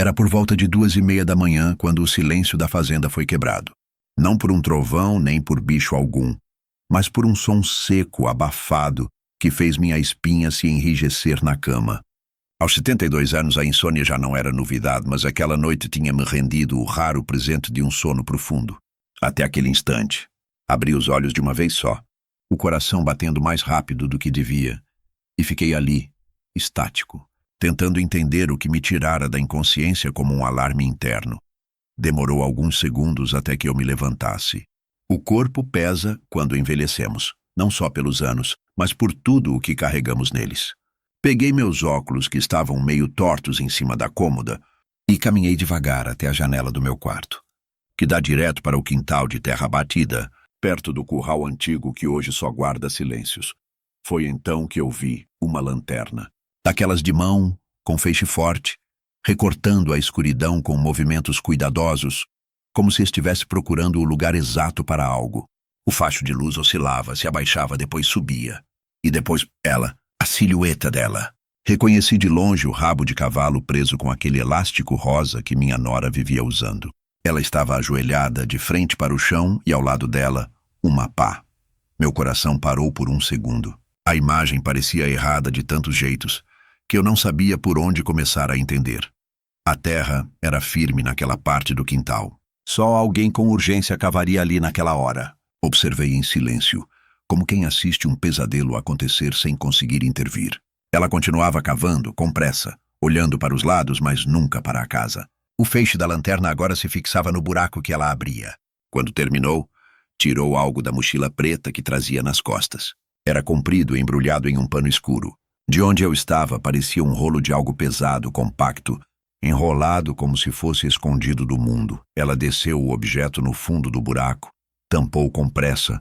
Era por volta de 2:30 da manhã quando o silêncio da fazenda foi quebrado. Não por um trovão nem por bicho algum, mas por um som seco, abafado, que fez minha espinha se enrijecer na cama. Aos 72 anos a insônia já não era novidade, mas aquela noite tinha-me rendido o raro presente de um sono profundo. Até aquele instante. Abri os olhos de uma vez só, o coração batendo mais rápido do que devia, e fiquei ali, estático, tentando entender o que me tirara da inconsciência como um alarme interno. Demorou alguns segundos até que eu me levantasse. O corpo pesa quando envelhecemos, não só pelos anos, mas por tudo o que carregamos neles. Peguei meus óculos, que estavam meio tortos em cima da cômoda, e caminhei devagar até a janela do meu quarto, que dá direto para o quintal de terra batida, perto do curral antigo que hoje só guarda silêncios. Foi então que eu vi uma lanterna, daquelas de mão, com feixe forte, recortando a escuridão com movimentos cuidadosos, como se estivesse procurando o lugar exato para algo. O facho de luz oscilava, se abaixava, depois subia. E depois ela, a silhueta dela. Reconheci de longe o rabo de cavalo preso com aquele elástico rosa que minha nora vivia usando. Ela estava ajoelhada de frente para o chão e ao lado dela, uma pá. Meu coração parou por um segundo. A imagem parecia errada de tantos jeitos, que eu não sabia por onde começar a entender. A terra era firme naquela parte do quintal. Só alguém com urgência cavaria ali naquela hora. Observei em silêncio, como quem assiste um pesadelo acontecer sem conseguir intervir. Ela continuava cavando, com pressa, olhando para os lados, mas nunca para a casa. O feixe da lanterna agora se fixava no buraco que ela abria. Quando terminou, tirou algo da mochila preta que trazia nas costas. Era comprido e embrulhado em um pano escuro. De onde eu estava, parecia um rolo de algo pesado, compacto, enrolado como se fosse escondido do mundo. Ela desceu o objeto no fundo do buraco, tampou com pressa,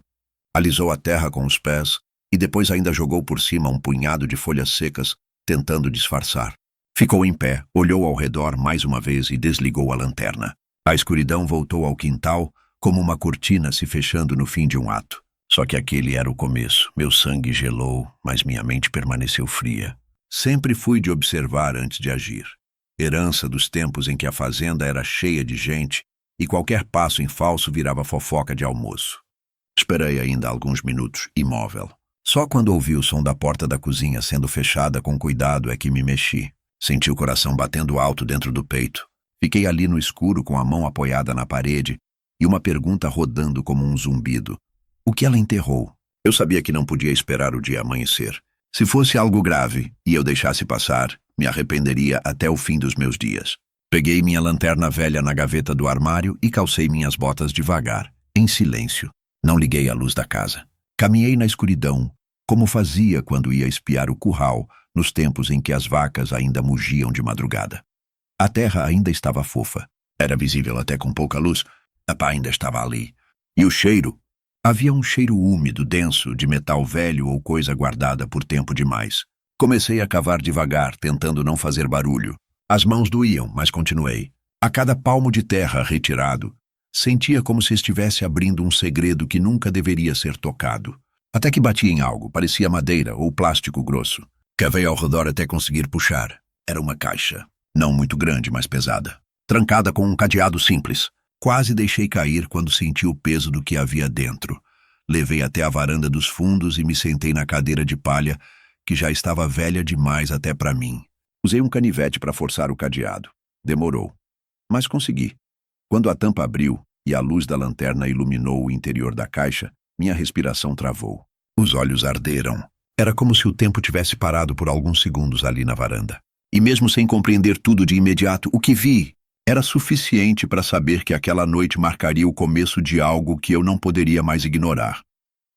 alisou a terra com os pés e depois ainda jogou por cima um punhado de folhas secas, tentando disfarçar. Ficou em pé, olhou ao redor mais uma vez e desligou a lanterna. A escuridão voltou ao quintal, como uma cortina se fechando no fim de um ato. Só que aquele era o começo. Meu sangue gelou, mas minha mente permaneceu fria. Sempre fui de observar antes de agir. Herança dos tempos em que a fazenda era cheia de gente e qualquer passo em falso virava fofoca de almoço. Esperei ainda alguns minutos, imóvel. Só quando ouvi o som da porta da cozinha sendo fechada com cuidado é que me mexi. Senti o coração batendo alto dentro do peito. Fiquei ali no escuro com a mão apoiada na parede e uma pergunta rodando como um zumbido. O que ela enterrou? Eu sabia que não podia esperar o dia amanhecer. Se fosse algo grave e eu deixasse passar, me arrependeria até o fim dos meus dias. Peguei minha lanterna velha na gaveta do armário e calcei minhas botas devagar, em silêncio. Não liguei a luz da casa. Caminhei na escuridão, como fazia quando ia espiar o curral, nos tempos em que as vacas ainda mugiam de madrugada. A terra ainda estava fofa. Era visível até com pouca luz. A pá ainda estava ali. E o cheiro? Havia um cheiro úmido, denso, de metal velho ou coisa guardada por tempo demais. Comecei a cavar devagar, tentando não fazer barulho. As mãos doíam, mas continuei. A cada palmo de terra retirado, sentia como se estivesse abrindo um segredo que nunca deveria ser tocado. Até que bati em algo, parecia madeira ou plástico grosso. Cavei ao redor até conseguir puxar. Era uma caixa, não muito grande, mas pesada, trancada com um cadeado simples. Quase deixei cair quando senti o peso do que havia dentro. Levei até a varanda dos fundos e me sentei na cadeira de palha, que já estava velha demais até para mim. Usei um canivete para forçar o cadeado. Demorou, mas consegui. Quando a tampa abriu e a luz da lanterna iluminou o interior da caixa, minha respiração travou. Os olhos arderam. Era como se o tempo tivesse parado por alguns segundos ali na varanda. E mesmo sem compreender tudo de imediato, o que vi era suficiente para saber que aquela noite marcaria o começo de algo que eu não poderia mais ignorar.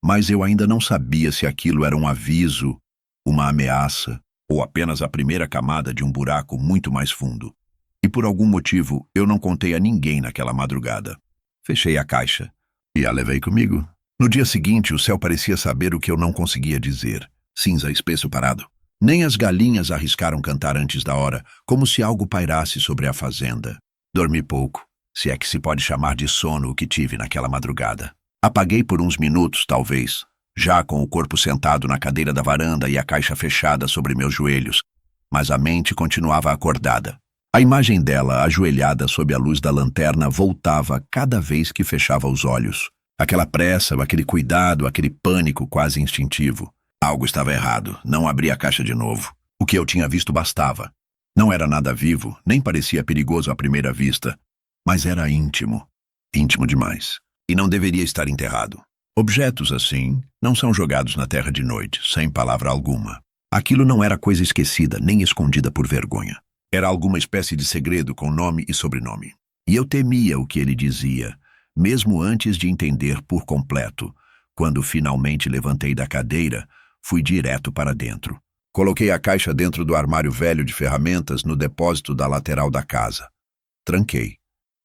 Mas eu ainda não sabia se aquilo era um aviso, uma ameaça, ou apenas a primeira camada de um buraco muito mais fundo. E por algum motivo, eu não contei a ninguém naquela madrugada. Fechei a caixa e a levei comigo. No dia seguinte, o céu parecia saber o que eu não conseguia dizer. Cinza espesso parado. Nem as galinhas arriscaram cantar antes da hora, como se algo pairasse sobre a fazenda. Dormi pouco, se é que se pode chamar de sono o que tive naquela madrugada. Apaguei por uns minutos, talvez, já com o corpo sentado na cadeira da varanda e a caixa fechada sobre meus joelhos, mas a mente continuava acordada. A imagem dela, ajoelhada sob a luz da lanterna, voltava cada vez que fechava os olhos. Aquela pressa, aquele cuidado, aquele pânico quase instintivo. Algo estava errado. Não abri a caixa de novo. O que eu tinha visto bastava. Não era nada vivo, nem parecia perigoso à primeira vista, mas era íntimo. Íntimo demais. E não deveria estar enterrado. Objetos assim não são jogados na terra de noite, sem palavra alguma. Aquilo não era coisa esquecida, nem escondida por vergonha. Era alguma espécie de segredo com nome e sobrenome. E eu temia o que ele dizia, mesmo antes de entender por completo. Quando finalmente levantei da cadeira, fui direto para dentro. Coloquei a caixa dentro do armário velho de ferramentas no depósito da lateral da casa. Tranquei.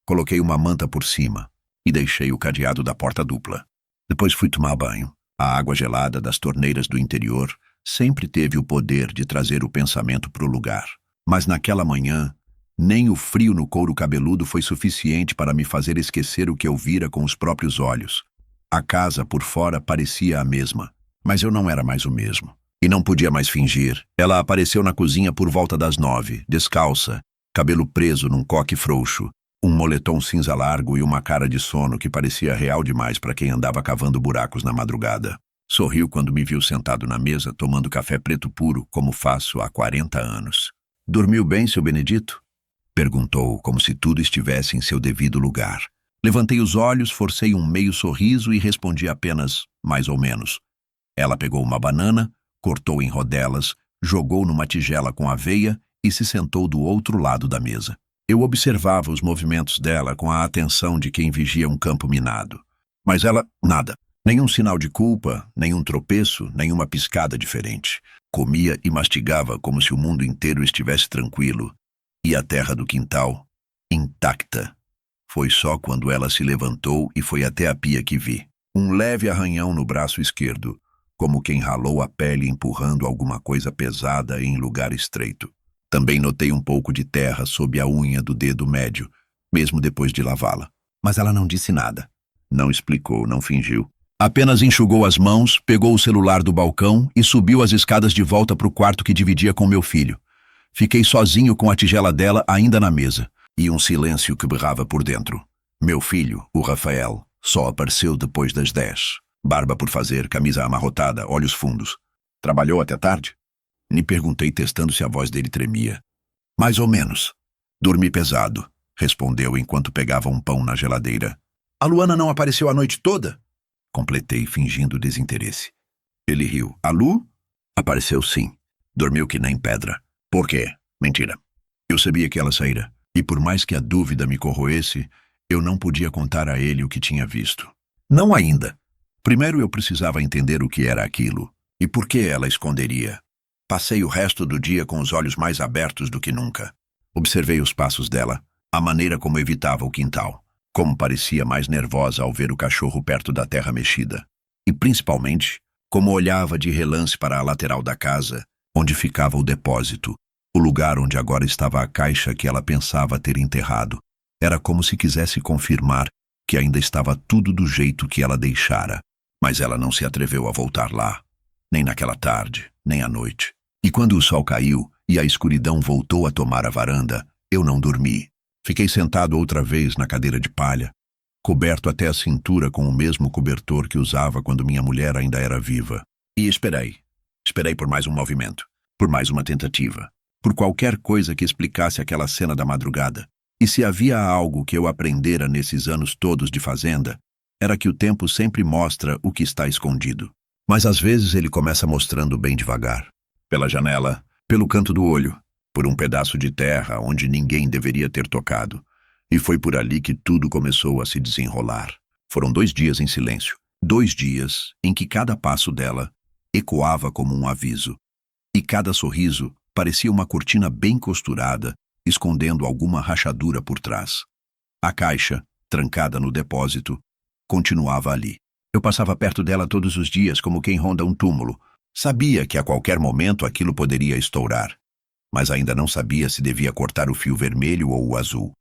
Coloquei uma manta por cima e deixei o cadeado da porta dupla. Depois fui tomar banho. A água gelada das torneiras do interior sempre teve o poder de trazer o pensamento para o lugar. Mas naquela manhã, nem o frio no couro cabeludo foi suficiente para me fazer esquecer o que eu vira com os próprios olhos. A casa por fora parecia a mesma, mas eu não era mais o mesmo. E não podia mais fingir. Ela apareceu na cozinha por volta das 9, descalça, cabelo preso num coque frouxo, um moletom cinza largo e uma cara de sono que parecia real demais para quem andava cavando buracos na madrugada. Sorriu quando me viu sentado na mesa tomando café preto puro, como faço há 40 anos. "Dormiu bem, seu Benedito?" Perguntou, como se tudo estivesse em seu devido lugar. Levantei os olhos, forcei um meio sorriso e respondi apenas, mais ou menos. Ela pegou uma banana, cortou em rodelas, jogou numa tigela com aveia e se sentou do outro lado da mesa. Eu observava os movimentos dela com a atenção de quem vigia um campo minado. Mas ela, nada. Nenhum sinal de culpa, nenhum tropeço, nenhuma piscada diferente. Comia e mastigava como se o mundo inteiro estivesse tranquilo. E a terra do quintal, intacta. Foi só quando ela se levantou e foi até a pia que vi. Um leve arranhão no braço esquerdo, como quem ralou a pele empurrando alguma coisa pesada em lugar estreito. Também notei um pouco de terra sob a unha do dedo médio, mesmo depois de lavá-la. Mas ela não disse nada. Não explicou, não fingiu. Apenas enxugou as mãos, pegou o celular do balcão e subiu as escadas de volta para o quarto que dividia com meu filho. Fiquei sozinho com a tigela dela ainda na mesa, e um silêncio que berrava por dentro. Meu filho, o Rafael, só apareceu depois das 10. Barba por fazer, camisa amarrotada, olhos fundos. Trabalhou até tarde? Me perguntei, testando se a voz dele tremia. Mais ou menos. Dormi pesado, respondeu enquanto pegava um pão na geladeira. A Luana não apareceu a noite toda? Completei, fingindo desinteresse. Ele riu. A Lu? Apareceu sim. Dormiu que nem pedra. Por quê? Mentira. Eu sabia que ela saíra, e por mais que a dúvida me corroesse, eu não podia contar a ele o que tinha visto. Não ainda. Primeiro eu precisava entender o que era aquilo, e por que ela esconderia. Passei o resto do dia com os olhos mais abertos do que nunca. Observei os passos dela, a maneira como evitava o quintal, como parecia mais nervosa ao ver o cachorro perto da terra mexida, e principalmente, como olhava de relance para a lateral da casa, onde ficava o depósito, o lugar onde agora estava a caixa que ela pensava ter enterrado. Era como se quisesse confirmar que ainda estava tudo do jeito que ela deixara, mas ela não se atreveu a voltar lá, nem naquela tarde, nem à noite. E quando o sol caiu e a escuridão voltou a tomar a varanda, eu não dormi. Fiquei sentado outra vez na cadeira de palha, coberto até a cintura com o mesmo cobertor que usava quando minha mulher ainda era viva. E esperei. Esperei por mais um movimento, por mais uma tentativa, por qualquer coisa que explicasse aquela cena da madrugada. E se havia algo que eu aprendera nesses anos todos de fazenda, era que o tempo sempre mostra o que está escondido. Mas às vezes ele começa mostrando bem devagar. Pela janela, pelo canto do olho, por um pedaço de terra onde ninguém deveria ter tocado. E foi por ali que tudo começou a se desenrolar. Foram 2 dias em silêncio. 2 dias em que cada passo dela ecoava como um aviso. E cada sorriso parecia uma cortina bem costurada, escondendo alguma rachadura por trás. A caixa, trancada no depósito, continuava ali. Eu passava perto dela todos os dias como quem ronda um túmulo. Sabia que a qualquer momento aquilo poderia estourar, mas ainda não sabia se devia cortar o fio vermelho ou o azul.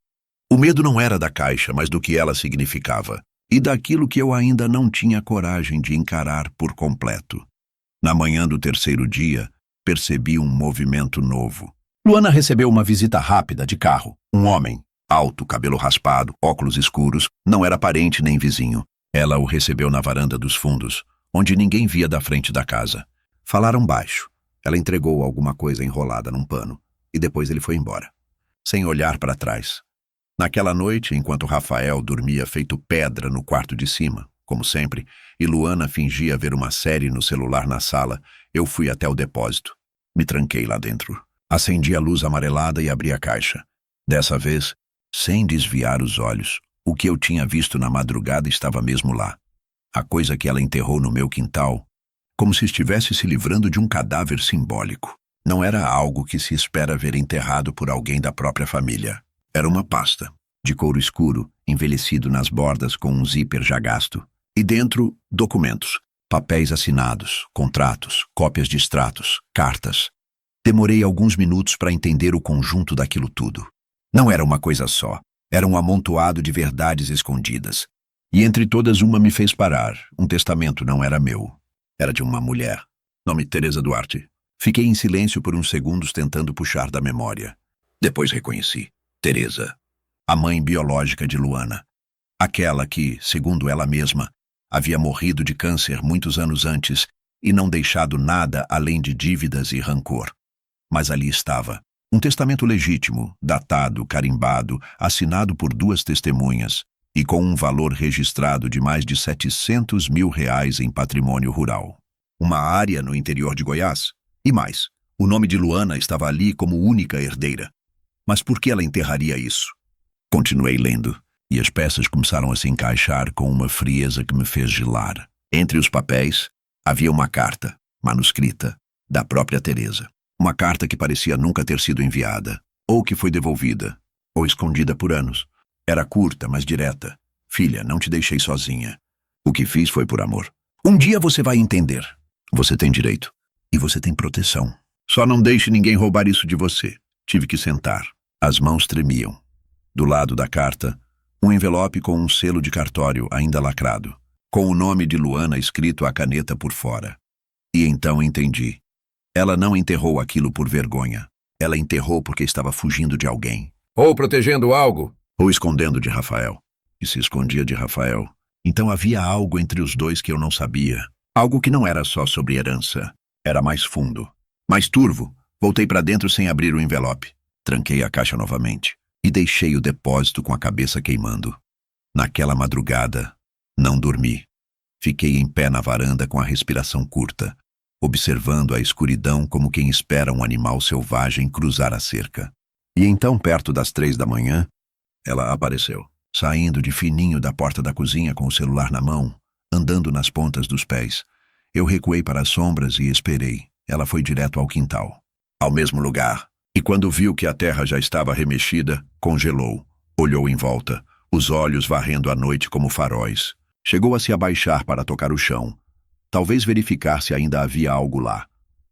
O medo não era da caixa, mas do que ela significava, e daquilo que eu ainda não tinha coragem de encarar por completo. Na manhã do 3º dia, percebi um movimento novo. Luana recebeu uma visita rápida de carro. Um homem, alto, cabelo raspado, óculos escuros, não era parente nem vizinho. Ela o recebeu na varanda dos fundos, onde ninguém via da frente da casa. Falaram baixo. Ela entregou alguma coisa enrolada num pano, e depois ele foi embora, sem olhar para trás. Naquela noite, enquanto Rafael dormia feito pedra no quarto de cima, como sempre, e Luana fingia ver uma série no celular na sala, eu fui até o depósito. Me tranquei lá dentro. Acendi a luz amarelada e abri a caixa. Dessa vez, sem desviar os olhos, o que eu tinha visto na madrugada estava mesmo lá. A coisa que ela enterrou no meu quintal, como se estivesse se livrando de um cadáver simbólico. Não era algo que se espera ver enterrado por alguém da própria família. Era uma pasta, de couro escuro, envelhecido nas bordas com um zíper já gasto. E dentro, documentos, papéis assinados, contratos, cópias de extratos, cartas. Demorei alguns minutos para entender o conjunto daquilo tudo. Não era uma coisa só, era um amontoado de verdades escondidas. E entre todas uma me fez parar. Um testamento não era meu. Era de uma mulher. Nome Teresa Duarte. Fiquei em silêncio por uns segundos tentando puxar da memória. Depois reconheci. Teresa. A mãe biológica de Luana. Aquela que, segundo ela mesma, havia morrido de câncer muitos anos antes e não deixado nada além de dívidas e rancor. Mas ali estava. Um testamento legítimo, datado, carimbado, assinado por 2 testemunhas e com um valor registrado de mais de R$700 mil em patrimônio rural. Uma área no interior de Goiás. E mais, o nome de Luana estava ali como única herdeira. Mas por que ela enterraria isso? Continuei lendo, e as peças começaram a se encaixar com uma frieza que me fez gelar. Entre os papéis, havia uma carta, manuscrita, da própria Teresa. Uma carta que parecia nunca ter sido enviada, ou que foi devolvida, ou escondida por anos. Era curta, mas direta. Filha, não te deixei sozinha. O que fiz foi por amor. Um dia você vai entender. Você tem direito. E você tem proteção. Só não deixe ninguém roubar isso de você. Tive que sentar. As mãos tremiam. Do lado da carta, um envelope com um selo de cartório ainda lacrado, com o nome de Luana escrito à caneta por fora. E então entendi. Ela não enterrou aquilo por vergonha. Ela enterrou porque estava fugindo de alguém. Ou protegendo algo. Ou escondendo de Rafael. E se escondia de Rafael. Então havia algo entre os dois que eu não sabia. Algo que não era só sobre herança. Era mais fundo. Mais turvo. Voltei para dentro sem abrir o envelope. Tranquei a caixa novamente. E deixei o depósito com a cabeça queimando. Naquela madrugada, não dormi. Fiquei em pé na varanda com a respiração curta, observando a escuridão como quem espera um animal selvagem cruzar a cerca. E então, perto das 3 da manhã, ela apareceu, saindo de fininho da porta da cozinha com o celular na mão, andando nas pontas dos pés. Eu recuei para as sombras e esperei. Ela foi direto ao quintal, ao mesmo lugar. E quando viu que a terra já estava remexida, congelou, olhou em volta, os olhos varrendo a noite como faróis. Chegou a se abaixar para tocar o chão, talvez verificar se ainda havia algo lá.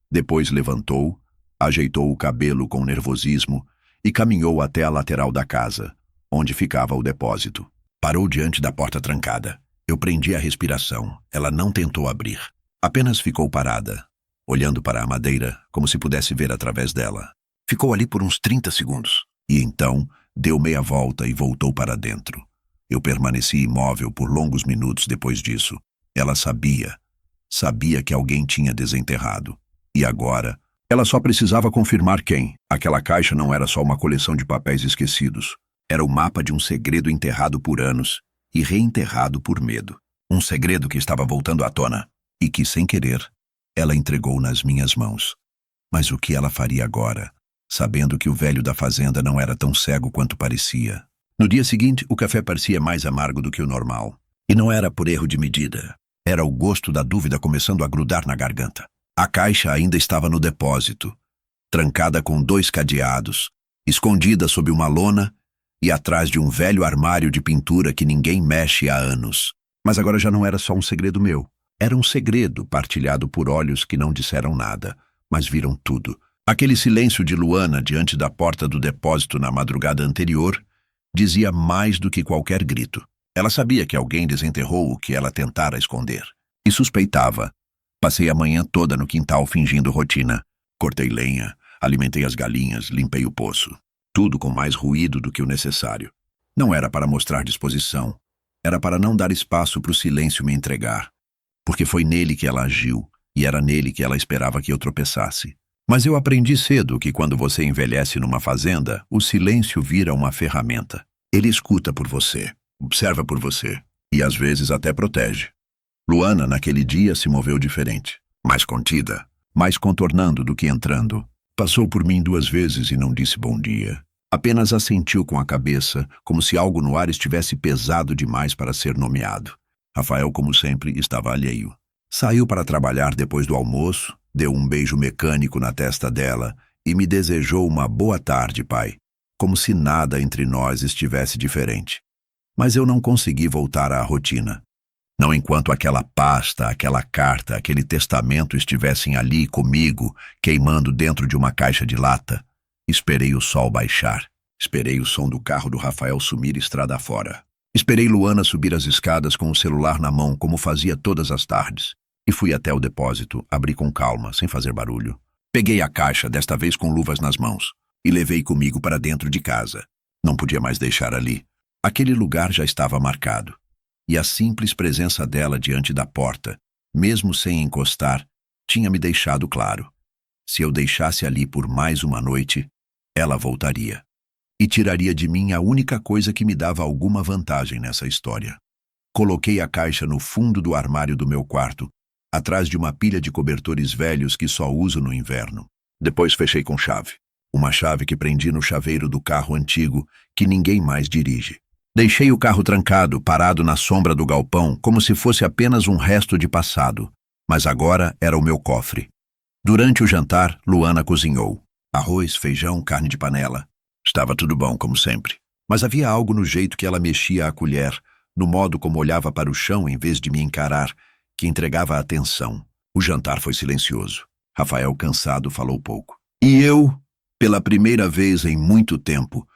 Depois levantou, ajeitou o cabelo com nervosismo e caminhou até a lateral da casa, onde ficava o depósito. Parou diante da porta trancada. Eu prendi a respiração. Ela não tentou abrir. Apenas ficou parada, olhando para a madeira como se pudesse ver através dela. Ficou ali por uns 30 segundos, e então deu meia volta e voltou para dentro. Eu permaneci imóvel por longos minutos depois disso. Ela sabia que alguém tinha desenterrado. E agora, ela só precisava confirmar quem. Aquela caixa não era só uma coleção de papéis esquecidos. Era o mapa de um segredo enterrado por anos e reenterrado por medo. Um segredo que estava voltando à tona e que, sem querer, ela entregou nas minhas mãos. Mas o que ela faria agora? Sabendo que o velho da fazenda não era tão cego quanto parecia. No dia seguinte, o café parecia mais amargo do que o normal. E não era por erro de medida. Era o gosto da dúvida começando a grudar na garganta. A caixa ainda estava no depósito, trancada com 2 cadeados, escondida sob uma lona e atrás de um velho armário de pintura que ninguém mexe há anos. Mas agora já não era só um segredo meu. Era um segredo partilhado por olhos que não disseram nada, mas viram tudo. Aquele silêncio de Luana diante da porta do depósito na madrugada anterior dizia mais do que qualquer grito. Ela sabia que alguém desenterrou o que ela tentara esconder. E suspeitava. Passei a manhã toda no quintal fingindo rotina. Cortei lenha, alimentei as galinhas, limpei o poço. Tudo com mais ruído do que o necessário. Não era para mostrar disposição. Era para não dar espaço para o silêncio me entregar. Porque foi nele que ela agiu, e era nele que ela esperava que eu tropeçasse. Mas eu aprendi cedo que quando você envelhece numa fazenda, o silêncio vira uma ferramenta. Ele escuta por você, observa por você, e às vezes até protege. Luana, naquele dia, se moveu diferente. Mais contida, mais contornando do que entrando. Passou por mim 2 vezes e não disse bom dia. Apenas assentiu com a cabeça, como se algo no ar estivesse pesado demais para ser nomeado. Rafael, como sempre, estava alheio. Saiu para trabalhar depois do almoço, deu um beijo mecânico na testa dela e me desejou uma boa tarde, pai, como se nada entre nós estivesse diferente. Mas eu não consegui voltar à rotina. Não enquanto aquela pasta, aquela carta, aquele testamento estivessem ali comigo, queimando dentro de uma caixa de lata. Esperei o sol baixar. Esperei o som do carro do Rafael sumir estrada fora. Esperei Luana subir as escadas com o celular na mão, como fazia todas as tardes. E fui até o depósito, abri com calma, sem fazer barulho. Peguei a caixa, desta vez com luvas nas mãos, e levei comigo para dentro de casa. Não podia mais deixar ali. Aquele lugar já estava marcado. E a simples presença dela diante da porta, mesmo sem encostar, tinha me deixado claro. Se eu deixasse ali por mais uma noite, ela voltaria. E tiraria de mim a única coisa que me dava alguma vantagem nessa história. Coloquei a caixa no fundo do armário do meu quarto, atrás de uma pilha de cobertores velhos que só uso no inverno. Depois fechei com chave. Uma chave que prendi no chaveiro do carro antigo que ninguém mais dirige. Deixei o carro trancado, parado na sombra do galpão, como se fosse apenas um resto de passado. Mas agora era o meu cofre. Durante o jantar, Luana cozinhou. Arroz, feijão, carne de panela. Estava tudo bom, como sempre. Mas havia algo no jeito que ela mexia a colher, no modo como olhava para o chão em vez de me encarar, que entregava atenção. O jantar foi silencioso. Rafael, cansado, falou pouco. E eu, pela primeira vez em muito tempo,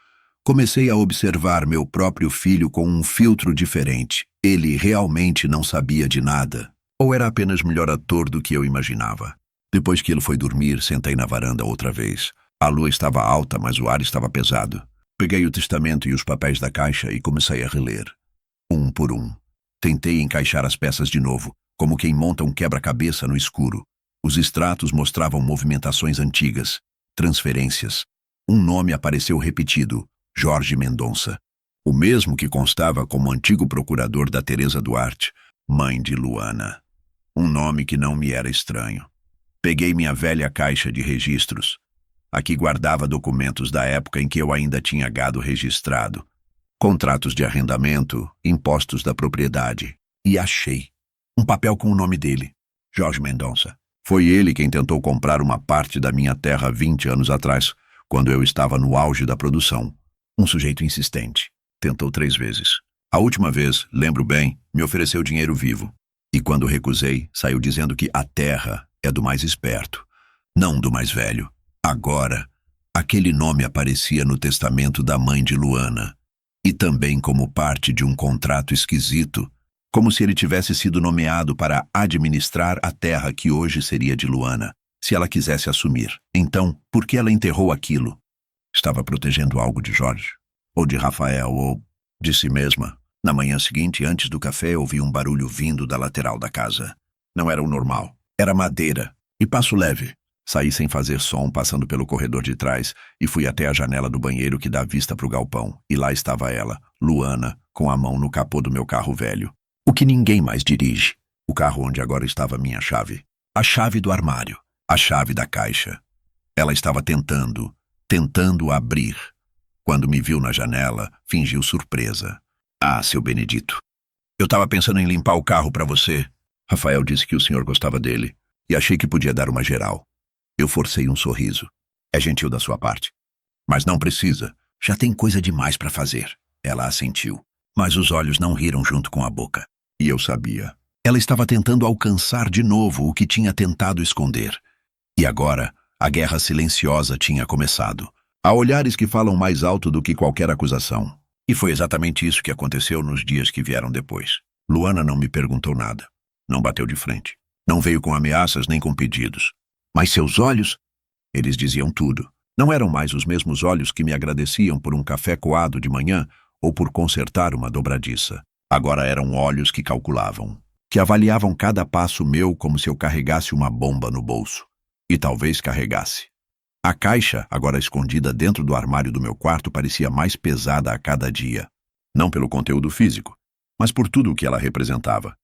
comecei a observar meu próprio filho com um filtro diferente. Ele realmente não sabia de nada. Ou era apenas melhor ator do que eu imaginava. Depois que ele foi dormir, sentei na varanda outra vez. A lua estava alta, mas o ar estava pesado. Peguei o testamento e os papéis da caixa e comecei a reler. Um por um. Tentei encaixar as peças de novo, como quem monta um quebra-cabeça no escuro. Os extratos mostravam movimentações antigas, transferências. Um nome apareceu repetido, Jorge Mendonça. O mesmo que constava como antigo procurador da Teresa Duarte, mãe de Luana. Um nome que não me era estranho. Peguei minha velha caixa de registros. Aqui guardava documentos da época em que eu ainda tinha gado registrado. Contratos de arrendamento, impostos da propriedade. E achei. Um papel com o nome dele, Jorge Mendonça. Foi ele quem tentou comprar uma parte da minha terra 20 anos atrás, quando eu estava no auge da produção. Um sujeito insistente. Tentou 3 vezes. A última vez, lembro bem, me ofereceu dinheiro vivo. E quando recusei, saiu dizendo que a terra é do mais esperto, não do mais velho. Agora, aquele nome aparecia no testamento da mãe de Luana, e também como parte de um contrato esquisito, como se ele tivesse sido nomeado para administrar a terra que hoje seria de Luana, se ela quisesse assumir. Então, por que ela enterrou aquilo? Estava protegendo algo de Jorge, ou de Rafael, ou de si mesma. Na manhã seguinte, antes do café, ouvi um barulho vindo da lateral da casa. Não era o normal. Era madeira, e passo leve. Saí sem fazer som, passando pelo corredor de trás, e fui até a janela do banheiro que dá vista para o galpão. E lá estava ela, Luana, com a mão no capô do meu carro velho. O que ninguém mais dirige. O carro onde agora estava minha chave. A chave do armário. A chave da caixa. Ela estava tentando abrir. Quando me viu na janela, fingiu surpresa. Ah, seu Benedito. Eu estava pensando em limpar o carro para você. Rafael disse que o senhor gostava dele, e achei que podia dar uma geral. Eu forcei um sorriso. É gentil da sua parte. Mas não precisa. Já tem coisa demais para fazer. Ela assentiu. Mas os olhos não riram junto com a boca. E eu sabia. Ela estava tentando alcançar de novo o que tinha tentado esconder. E agora, a guerra silenciosa tinha começado. Há olhares que falam mais alto do que qualquer acusação. E foi exatamente isso que aconteceu nos dias que vieram depois. Luana não me perguntou nada. Não bateu de frente. Não veio com ameaças nem com pedidos. Mas seus olhos Eles diziam tudo. Não eram mais os mesmos olhos que me agradeciam por um café coado de manhã ou por consertar uma dobradiça. Agora eram olhos que calculavam, que avaliavam cada passo meu como se eu carregasse uma bomba no bolso. E talvez carregasse. A caixa, agora escondida dentro do armário do meu quarto, parecia mais pesada a cada dia. Não pelo conteúdo físico, mas por tudo o que ela representava.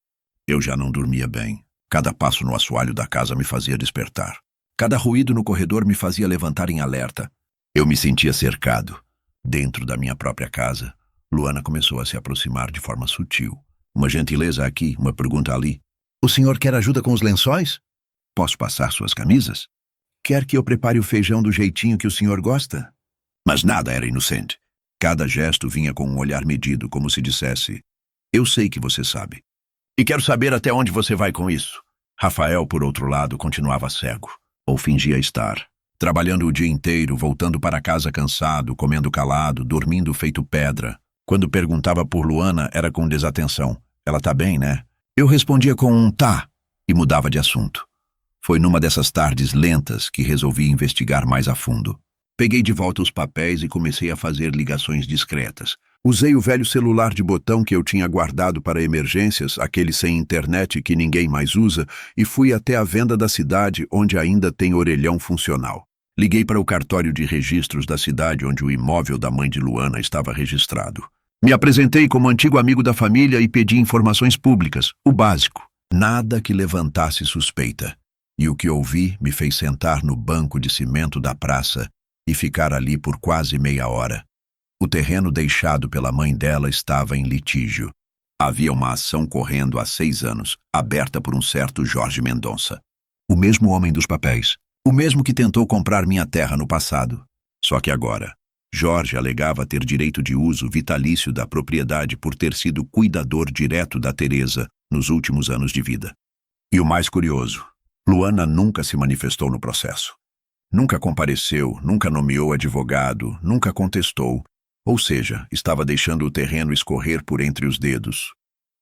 Eu já não dormia bem. Cada passo no assoalho da casa me fazia despertar. Cada ruído no corredor me fazia levantar em alerta. Eu me sentia cercado. Dentro da minha própria casa, Luana começou a se aproximar de forma sutil. Uma gentileza aqui, uma pergunta ali. O senhor quer ajuda com os lençóis? Posso passar suas camisas? Quer que eu prepare o feijão do jeitinho que o senhor gosta? Mas nada era inocente. Cada gesto vinha com um olhar medido, como se dissesse: eu sei que você sabe. E quero saber até onde você vai com isso. Rafael, por outro lado, continuava cego. Ou fingia estar. Trabalhando o dia inteiro, voltando para casa cansado, comendo calado, dormindo feito pedra. Quando perguntava por Luana, era com desatenção. Ela tá bem, né? Eu respondia com um tá e mudava de assunto. Foi numa dessas tardes lentas que resolvi investigar mais a fundo. Peguei de volta os papéis e comecei a fazer ligações discretas. Usei o velho celular de botão que eu tinha guardado para emergências, aquele sem internet que ninguém mais usa, e fui até a venda da cidade, onde ainda tem orelhão funcional. Liguei para o cartório de registros da cidade onde o imóvel da mãe de Luana estava registrado. Me apresentei como antigo amigo da família e pedi informações públicas, o básico. Nada que levantasse suspeita. E o que ouvi me fez sentar no banco de cimento da praça e ficar ali por quase meia hora. O terreno deixado pela mãe dela estava em litígio. Havia uma ação correndo há 6 anos, aberta por um certo Jorge Mendonça. O mesmo homem dos papéis. O mesmo que tentou comprar minha terra no passado. Só que agora, Jorge alegava ter direito de uso vitalício da propriedade por ter sido cuidador direto da Teresa nos últimos anos de vida. E o mais curioso, Luana nunca se manifestou no processo. Nunca compareceu, nunca nomeou advogado, nunca contestou. Ou seja, estava deixando o terreno escorrer por entre os dedos.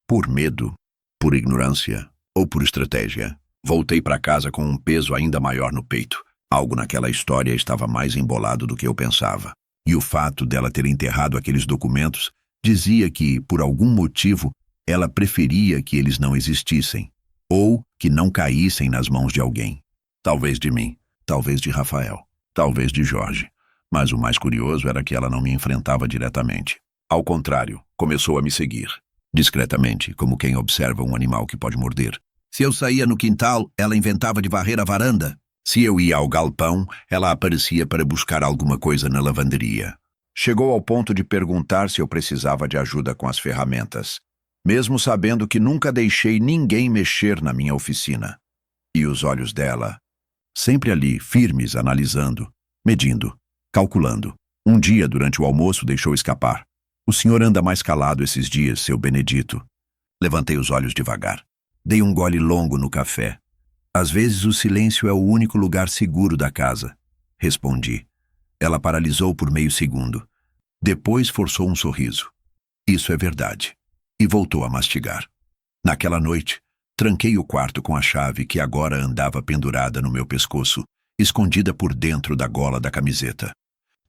Por medo, por ignorância ou por estratégia. Voltei para casa com um peso ainda maior no peito. Algo naquela história estava mais embolado do que eu pensava. E o fato dela ter enterrado aqueles documentos dizia que, por algum motivo, ela preferia que eles não existissem. Ou que não caíssem nas mãos de alguém. Talvez de mim, talvez de Rafael, talvez de Jorge. Mas o mais curioso era que ela não me enfrentava diretamente. Ao contrário, começou a me seguir. Discretamente, como quem observa um animal que pode morder. Se eu saía no quintal, ela inventava de varrer a varanda. Se eu ia ao galpão, ela aparecia para buscar alguma coisa na lavanderia. Chegou ao ponto de perguntar se eu precisava de ajuda com as ferramentas, mesmo sabendo que nunca deixei ninguém mexer na minha oficina. E os olhos dela, sempre ali, firmes, analisando, medindo, calculando. Um dia, durante o almoço, deixou escapar. O senhor anda mais calado esses dias, seu Benedito. Levantei os olhos devagar. Dei um gole longo no café. Às vezes o silêncio é o único lugar seguro da casa. Respondi. Ela paralisou por meio segundo. Depois forçou um sorriso. Isso é verdade. E voltou a mastigar. Naquela noite, tranquei o quarto com a chave que agora andava pendurada no meu pescoço, escondida por dentro da gola da camiseta.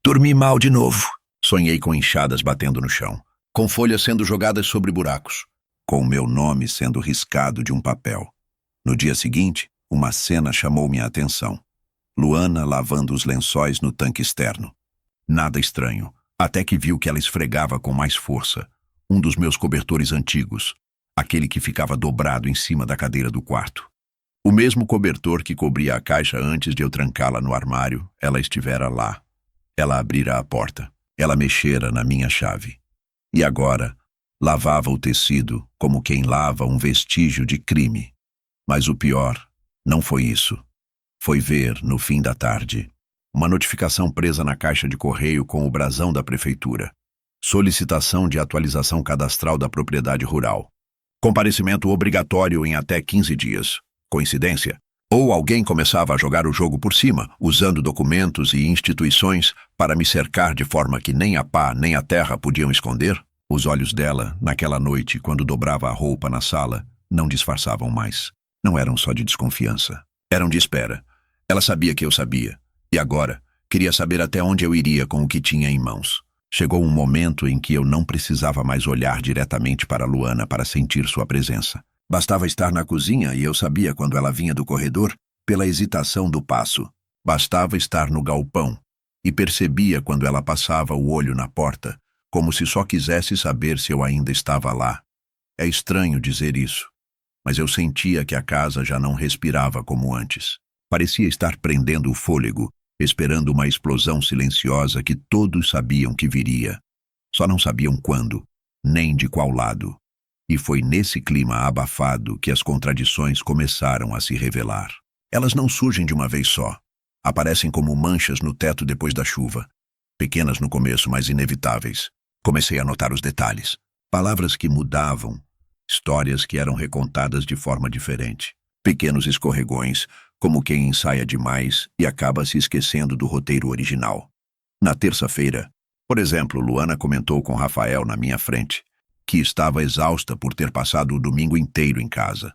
Dormi mal de novo. Sonhei com enxadas batendo no chão, com folhas sendo jogadas sobre buracos, com o meu nome sendo riscado de um papel. No dia seguinte, uma cena chamou minha atenção. Luana lavando os lençóis no tanque externo. Nada estranho, até que viu que ela esfregava com mais força um dos meus cobertores antigos, aquele que ficava dobrado em cima da cadeira do quarto. O mesmo cobertor que cobria a caixa antes de eu trancá-la no armário, ela estivera lá. Ela abrira a porta. Ela mexera na minha chave. E agora, lavava o tecido como quem lava um vestígio de crime. Mas o pior não foi isso. Foi ver, no fim da tarde, uma notificação presa na caixa de correio com o brasão da prefeitura. Solicitação de atualização cadastral da propriedade rural. Comparecimento obrigatório em até 15 dias. Coincidência? Ou alguém começava a jogar o jogo por cima, usando documentos e instituições para me cercar de forma que nem a pá nem a terra podiam esconder? Os olhos dela, naquela noite, quando dobrava a roupa na sala, não disfarçavam mais. Não eram só de desconfiança. Eram de espera. Ela sabia que eu sabia. E agora, queria saber até onde eu iria com o que tinha em mãos. Chegou um momento em que eu não precisava mais olhar diretamente para Luana para sentir sua presença. Bastava estar na cozinha e eu sabia quando ela vinha do corredor pela hesitação do passo. Bastava estar no galpão e percebia quando ela passava o olho na porta, como se só quisesse saber se eu ainda estava lá. É estranho dizer isso, mas eu sentia que a casa já não respirava como antes. Parecia estar prendendo o fôlego, esperando uma explosão silenciosa que todos sabiam que viria. Só não sabiam quando, nem de qual lado. E foi nesse clima abafado que as contradições começaram a se revelar. Elas não surgem de uma vez só. Aparecem como manchas no teto depois da chuva. Pequenas no começo, mas inevitáveis. Comecei a notar os detalhes. Palavras que mudavam. Histórias que eram recontadas de forma diferente. Pequenos escorregões, como quem ensaia demais e acaba se esquecendo do roteiro original. Na terça-feira, por exemplo, Luana comentou com Rafael na minha frente que estava exausta por ter passado o domingo inteiro em casa.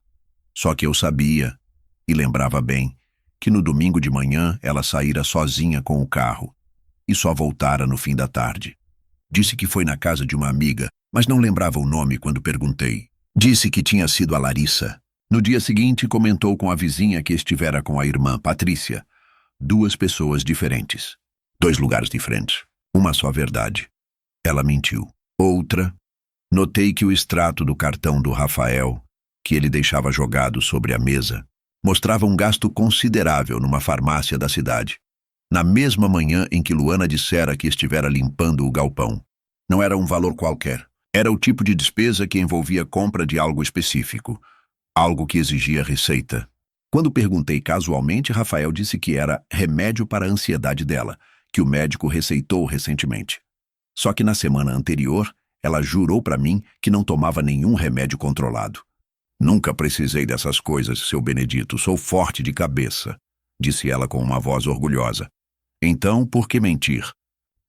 Só que eu sabia, e lembrava bem, que no domingo de manhã ela saíra sozinha com o carro e só voltara no fim da tarde. Disse que foi na casa de uma amiga, mas não lembrava o nome quando perguntei. Disse que tinha sido a Larissa. No dia seguinte, comentou com a vizinha que estivera com a irmã, Patrícia. 2 pessoas diferentes. 2 lugares diferentes. Uma só verdade. Ela mentiu. Outra, notei que o extrato do cartão do Rafael, que ele deixava jogado sobre a mesa, mostrava um gasto considerável numa farmácia da cidade. Na mesma manhã em que Luana dissera que estivera limpando o galpão. Não era um valor qualquer. Era o tipo de despesa que envolvia compra de algo específico. Algo que exigia receita. Quando perguntei casualmente, Rafael disse que era remédio para a ansiedade dela, que o médico receitou recentemente. Só que na semana anterior, ela jurou para mim que não tomava nenhum remédio controlado. Nunca precisei dessas coisas, seu Benedito, sou forte de cabeça, disse ela com uma voz orgulhosa. Então, por que mentir?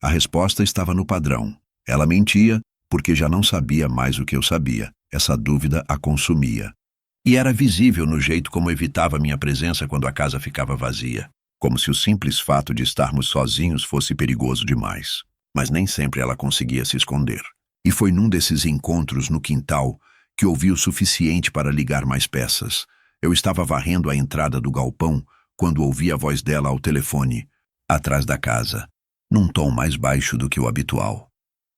A resposta estava no padrão. Ela mentia porque já não sabia mais o que eu sabia. Essa dúvida a consumia. E era visível no jeito como evitava minha presença quando a casa ficava vazia. Como se o simples fato de estarmos sozinhos fosse perigoso demais. Mas nem sempre ela conseguia se esconder. E foi num desses encontros no quintal que ouvi o suficiente para ligar mais peças. Eu estava varrendo a entrada do galpão quando ouvi a voz dela ao telefone, atrás da casa, num tom mais baixo do que o habitual.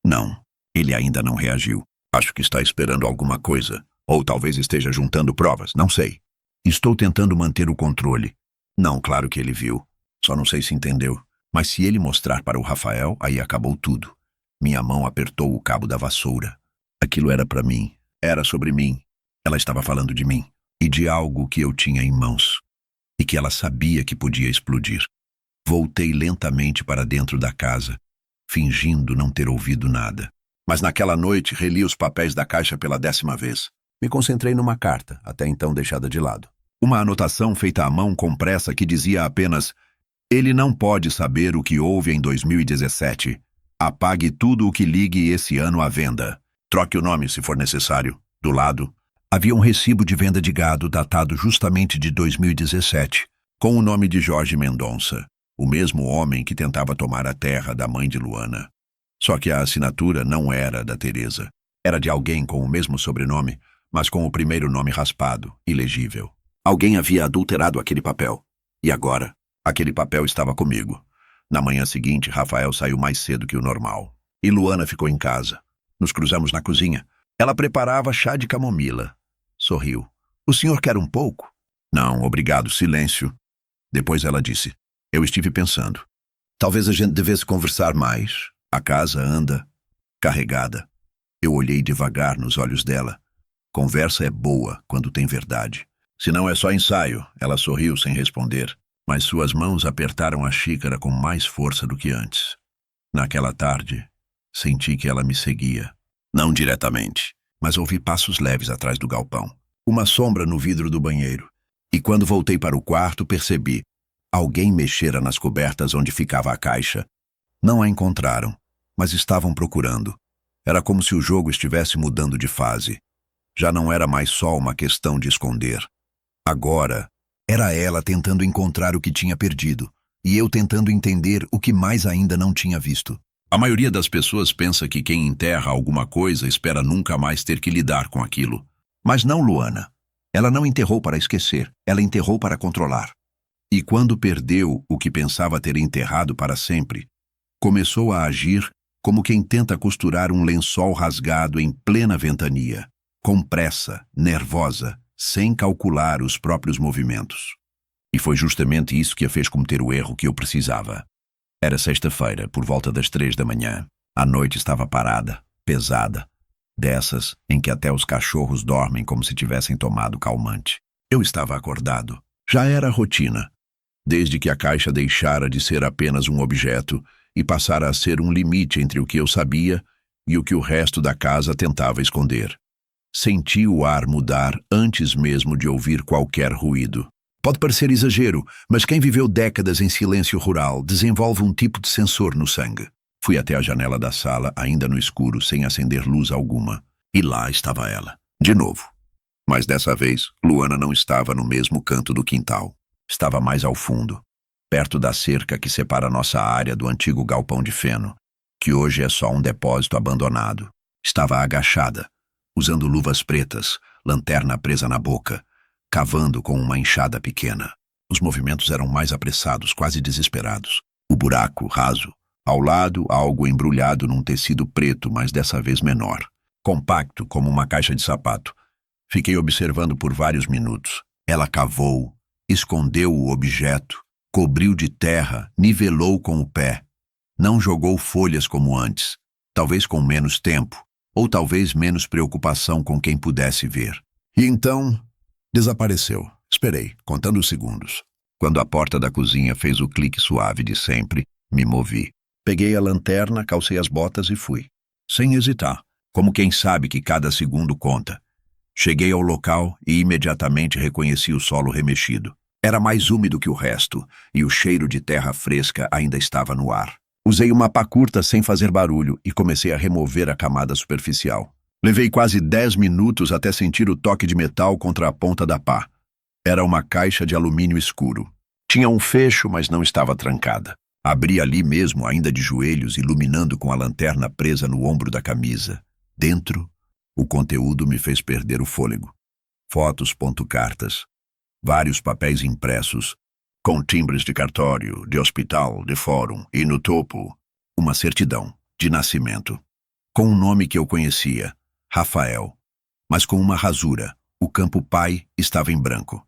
Não, ele ainda não reagiu. Acho que está esperando alguma coisa. Ou talvez esteja juntando provas, não sei. Estou tentando manter o controle. Não, claro que ele viu. Só não sei se entendeu. Mas se ele mostrar para o Rafael, aí acabou tudo. Minha mão apertou o cabo da vassoura. Aquilo era para mim. Era sobre mim. Ela estava falando de mim. E de algo que eu tinha em mãos. E que ela sabia que podia explodir. Voltei lentamente para dentro da casa, fingindo não ter ouvido nada. Mas naquela noite reli os papéis da caixa pela 10ª vez. Me concentrei numa carta, até então deixada de lado. Uma anotação feita à mão com pressa que dizia apenas: ele não pode saber o que houve em 2017. Apague tudo o que ligue esse ano à venda. Troque o nome se for necessário. Do lado, havia um recibo de venda de gado datado justamente de 2017, com o nome de Jorge Mendonça, o mesmo homem que tentava tomar a terra da mãe de Luana. Só que a assinatura não era da Teresa. Era de alguém com o mesmo sobrenome, mas com o primeiro nome raspado, ilegível. Alguém havia adulterado aquele papel. E agora, aquele papel estava comigo. Na manhã seguinte, Rafael saiu mais cedo que o normal. E Luana ficou em casa. Nos cruzamos na cozinha. Ela preparava chá de camomila. Sorriu. O senhor quer um pouco? Não, obrigado, silêncio. Depois ela disse. Eu estive pensando. Talvez a gente devesse conversar mais. A casa anda carregada. Eu olhei devagar nos olhos dela. Conversa é boa quando tem verdade. Se não é só ensaio, ela sorriu sem responder, mas suas mãos apertaram a xícara com mais força do que antes. Naquela tarde, senti que ela me seguia. Não diretamente, mas ouvi passos leves atrás do galpão. Uma sombra no vidro do banheiro. E quando voltei para o quarto, percebi. Alguém mexera nas cobertas onde ficava a caixa. Não a encontraram, mas estavam procurando. Era como se o jogo estivesse mudando de fase. Já não era mais só uma questão de esconder. Agora, era ela tentando encontrar o que tinha perdido. e eu tentando entender o que mais ainda não tinha visto. A maioria das pessoas pensa que quem enterra alguma coisa espera nunca mais ter que lidar com aquilo. Mas não Luana. Ela não enterrou para esquecer, ela enterrou para controlar. E quando perdeu o que pensava ter enterrado para sempre, começou a agir como quem tenta costurar um lençol rasgado em plena ventania, com pressa, nervosa, sem calcular os próprios movimentos. E foi justamente isso que a fez cometer o erro que eu precisava. Era sexta-feira, por volta das 3 da manhã. A noite estava parada, pesada, dessas em que até os cachorros dormem como se tivessem tomado calmante. Eu estava acordado. Já era rotina, desde que a caixa deixara de ser apenas um objeto e passara a ser um limite entre o que eu sabia e o que o resto da casa tentava esconder. Senti o ar mudar antes mesmo de ouvir qualquer ruído. Pode parecer exagero, mas quem viveu décadas em silêncio rural desenvolve um tipo de sensor no sangue. Fui até a janela da sala, ainda no escuro, sem acender luz alguma. E lá estava ela, de novo. Mas dessa vez, Luana não estava no mesmo canto do quintal. Estava mais ao fundo, perto da cerca que separa nossa área do antigo galpão de feno, que hoje é só um depósito abandonado. Estava agachada, usando luvas pretas, lanterna presa na boca, cavando com uma enxada pequena. Os movimentos eram mais apressados, quase desesperados. O buraco raso. Ao lado, algo embrulhado num tecido preto, mas dessa vez menor. Compacto, como uma caixa de sapato. Fiquei observando por vários minutos. Ela cavou, escondeu o objeto, cobriu de terra, nivelou com o pé. Não jogou folhas como antes, talvez com menos tempo, ou talvez menos preocupação com quem pudesse ver. E então, desapareceu. Esperei, contando os segundos. Quando a porta da cozinha fez o clique suave de sempre, me movi. Peguei a lanterna, calcei as botas e fui. Sem hesitar, como quem sabe que cada segundo conta. Cheguei ao local e imediatamente reconheci o solo remexido. Era mais úmido que o resto, e o cheiro de terra fresca ainda estava no ar. Usei uma pá curta sem fazer barulho e comecei a remover a camada superficial. Levei quase 10 minutos até sentir o toque de metal contra a ponta da pá. Era uma caixa de alumínio escuro. Tinha um fecho, mas não estava trancada. Abri ali mesmo, ainda de joelhos, iluminando com a lanterna presa no ombro da camisa. Dentro, o conteúdo me fez perder o fôlego. Fotos, cartas, vários papéis impressos, com timbres de cartório, de hospital, de fórum, e no topo, uma certidão de nascimento, com um nome que eu conhecia, Rafael, mas com uma rasura. O campo pai estava em branco.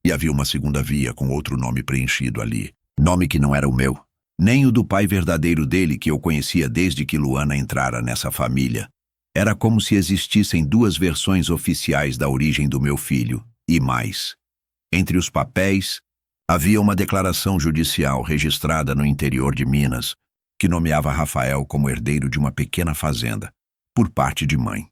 E havia uma segunda via com outro nome preenchido ali. Nome que não era o meu, nem o do pai verdadeiro dele que eu conhecia desde que Luana entrara nessa família. Era como se existissem duas versões oficiais da origem do meu filho, e mais. Entre os papéis, havia uma declaração judicial registrada no interior de Minas, que nomeava Rafael como herdeiro de uma pequena fazenda, por parte de mãe.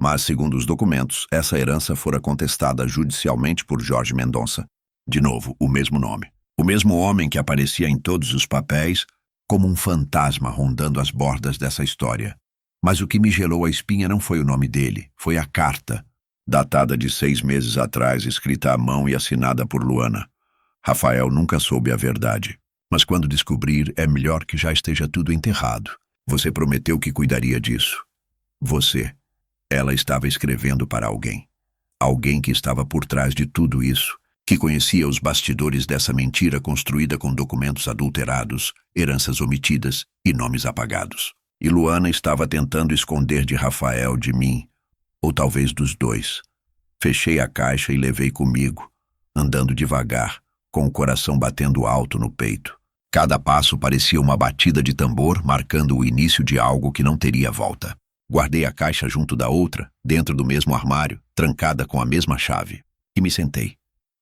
Mas, segundo os documentos, essa herança fora contestada judicialmente por Jorge Mendonça. De novo, o mesmo nome. O mesmo homem que aparecia em todos os papéis, como um fantasma rondando as bordas dessa história. Mas o que me gelou a espinha não foi o nome dele, foi a carta, datada de 6 meses atrás, escrita à mão e assinada por Luana. Rafael nunca soube a verdade, mas quando descobrir, é melhor que já esteja tudo enterrado. Você prometeu que cuidaria disso. Você. Ela estava escrevendo para alguém. Alguém que estava por trás de tudo isso, que conhecia os bastidores dessa mentira construída com documentos adulterados, heranças omitidas e nomes apagados. E Luana estava tentando esconder de Rafael, de mim, ou talvez dos dois. Fechei a caixa e levei comigo, andando devagar, com o coração batendo alto no peito. Cada passo parecia uma batida de tambor, marcando o início de algo que não teria volta. Guardei a caixa junto da outra, dentro do mesmo armário, trancada com a mesma chave. E me sentei,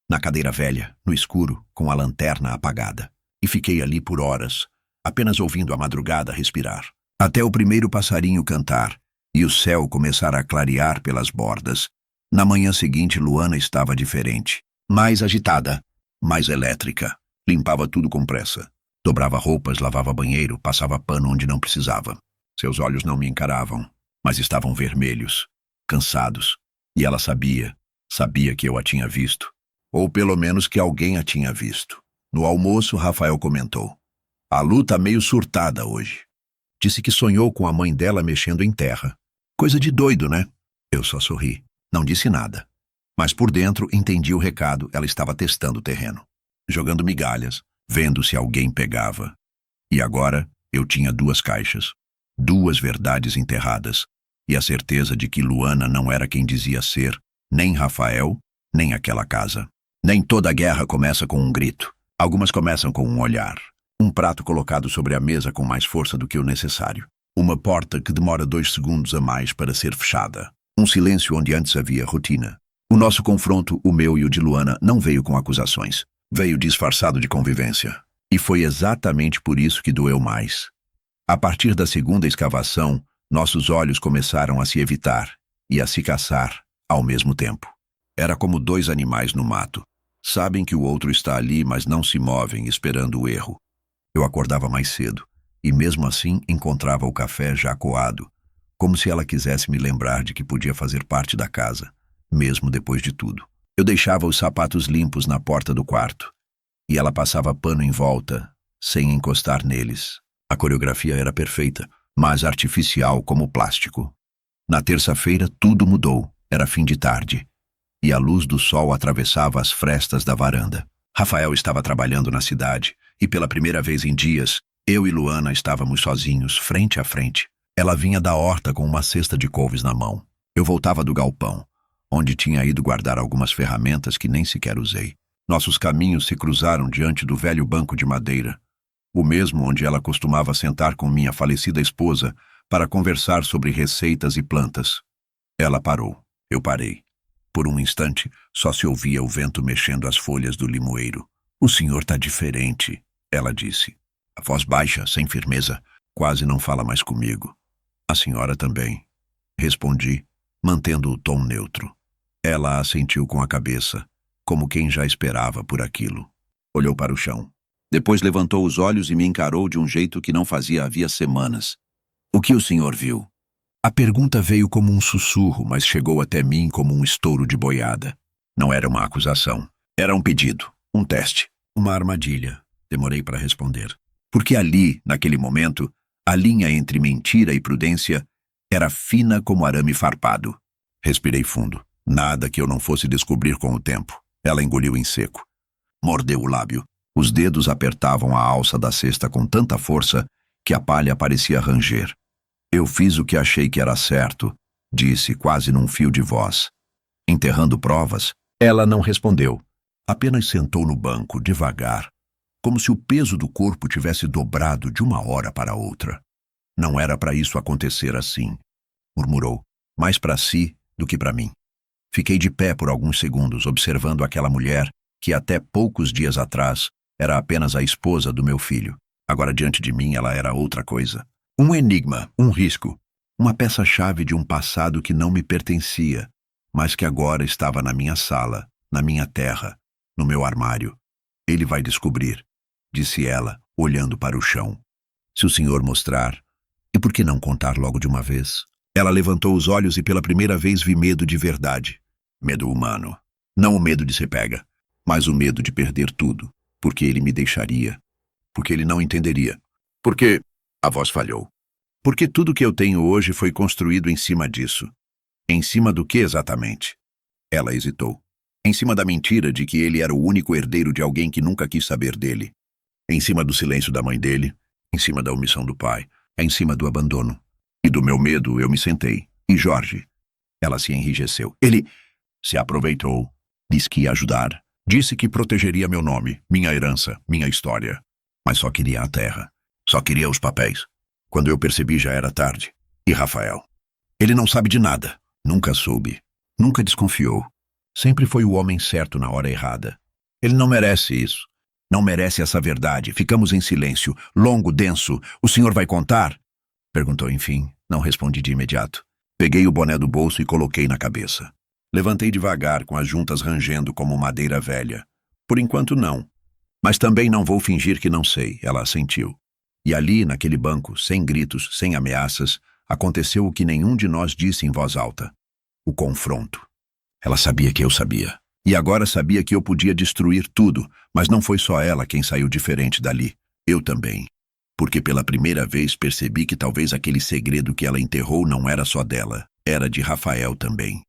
na cadeira velha, no escuro, com a lanterna apagada. E fiquei ali por horas, apenas ouvindo a madrugada respirar. Até o primeiro passarinho cantar, e o céu começar a clarear pelas bordas. Na manhã seguinte, Luana estava diferente. Mais agitada, mais elétrica. Limpava tudo com pressa. Dobrava roupas, lavava banheiro, passava pano onde não precisava. Seus olhos não me encaravam, mas estavam vermelhos, cansados. E ela sabia que eu a tinha visto. Ou pelo menos que alguém a tinha visto. No almoço, Rafael comentou: "A Lu tá meio surtada hoje. Disse que sonhou com a mãe dela mexendo em terra. Coisa de doido, né?" Eu só sorri. Não disse nada. Mas por dentro entendi o recado. Ela estava testando o terreno, jogando migalhas, vendo se alguém pegava. E agora eu tinha 2 caixas, 2 verdades enterradas, e a certeza de que Luana não era quem dizia ser, nem Rafael, nem aquela casa. Nem toda guerra começa com um grito. Algumas começam com um olhar. Um prato colocado sobre a mesa com mais força do que o necessário. Uma porta que demora 2 segundos a mais para ser fechada. Um silêncio onde antes havia rotina. O nosso confronto, o meu e o de Luana, não veio com acusações. Veio disfarçado de convivência. E foi exatamente por isso que doeu mais. A partir da segunda escavação, nossos olhos começaram a se evitar e a se caçar ao mesmo tempo. Era como 2 animais no mato. Sabem que o outro está ali, mas não se movem, esperando o erro. Eu acordava mais cedo, e mesmo assim encontrava o café já coado, como se ela quisesse me lembrar de que podia fazer parte da casa, mesmo depois de tudo. Eu deixava os sapatos limpos na porta do quarto, e ela passava pano em volta, sem encostar neles. A coreografia era perfeita, mas artificial como plástico. Na terça-feira, tudo mudou. Era fim de tarde, e a luz do sol atravessava as frestas da varanda. Rafael estava trabalhando na cidade, e pela primeira vez em dias, eu e Luana estávamos sozinhos, frente a frente. Ela vinha da horta com uma cesta de couves na mão. Eu voltava do galpão, onde tinha ido guardar algumas ferramentas que nem sequer usei. Nossos caminhos se cruzaram diante do velho banco de madeira, o mesmo onde ela costumava sentar com minha falecida esposa para conversar sobre receitas e plantas. Ela parou. Eu parei. Por um instante, só se ouvia o vento mexendo as folhas do limoeiro. "O senhor tá diferente", ela disse. A voz baixa, sem firmeza, quase não fala mais comigo. "A senhora também", respondi, mantendo o tom neutro. Ela assentiu com a cabeça, como quem já esperava por aquilo. Olhou para o chão. Depois levantou os olhos e me encarou de um jeito que não fazia havia semanas. "O que o senhor viu?" A pergunta veio como um sussurro, mas chegou até mim como um estouro de boiada. Não era uma acusação. Era um pedido, um teste, uma armadilha. Demorei para responder. Porque ali, naquele momento, a linha entre mentira e prudência era fina como arame farpado. Respirei fundo. Nada que eu não fosse descobrir com o tempo. Ela engoliu em seco. Mordeu o lábio. Os dedos apertavam a alça da cesta com tanta força que a palha parecia ranger. "Eu fiz o que achei que era certo", disse quase num fio de voz. Enterrando provas, ela não respondeu. Apenas sentou no banco, devagar, como se o peso do corpo tivesse dobrado de uma hora para outra. "Não era para isso acontecer assim", murmurou, mais para si do que para mim. Fiquei de pé por alguns segundos, observando aquela mulher que até poucos dias atrás era apenas a esposa do meu filho. Agora diante de mim ela era outra coisa. Um enigma, um risco, uma peça-chave de um passado que não me pertencia, mas que agora estava na minha sala, na minha terra, no meu armário. "Ele vai descobrir", disse ela, olhando para o chão. "Se o senhor mostrar, e por que não contar logo de uma vez?" Ela levantou os olhos e pela primeira vez vi medo de verdade. Medo humano. Não o medo de ser pega, mas o medo de perder tudo, porque ele me deixaria, porque ele não entenderia, porque... A voz falhou. "Porque tudo que eu tenho hoje foi construído em cima disso." "Em cima do que exatamente?" Ela hesitou. "Em cima da mentira de que ele era o único herdeiro de alguém que nunca quis saber dele. Em cima do silêncio da mãe dele. Em cima da omissão do pai. Em cima do abandono. E do meu medo eu me sentei. E Jorge?" Ela se enrijeceu. "Ele se aproveitou. Disse que ia ajudar. Disse que protegeria meu nome, minha herança, minha história. Mas só queria a terra. Só queria os papéis. Quando eu percebi já era tarde. E Rafael? Ele não sabe de nada. Nunca soube. Nunca desconfiou. Sempre foi o homem certo na hora errada. Ele não merece isso. Não merece essa verdade. Ficamos em silêncio, longo, denso. "O senhor vai contar?" Perguntou enfim. Não respondi de imediato. Peguei o boné do bolso e coloquei na cabeça. Levantei devagar, com as juntas rangendo como madeira velha. "Por enquanto não. Mas também não vou fingir que não sei", ela assentiu. E ali, naquele banco, sem gritos, sem ameaças, aconteceu o que nenhum de nós disse em voz alta. O confronto. Ela sabia que eu sabia. E agora sabia que eu podia destruir tudo, mas não foi só ela quem saiu diferente dali. Eu também. Porque pela primeira vez percebi que talvez aquele segredo que ela enterrou não era só dela, era de Rafael também.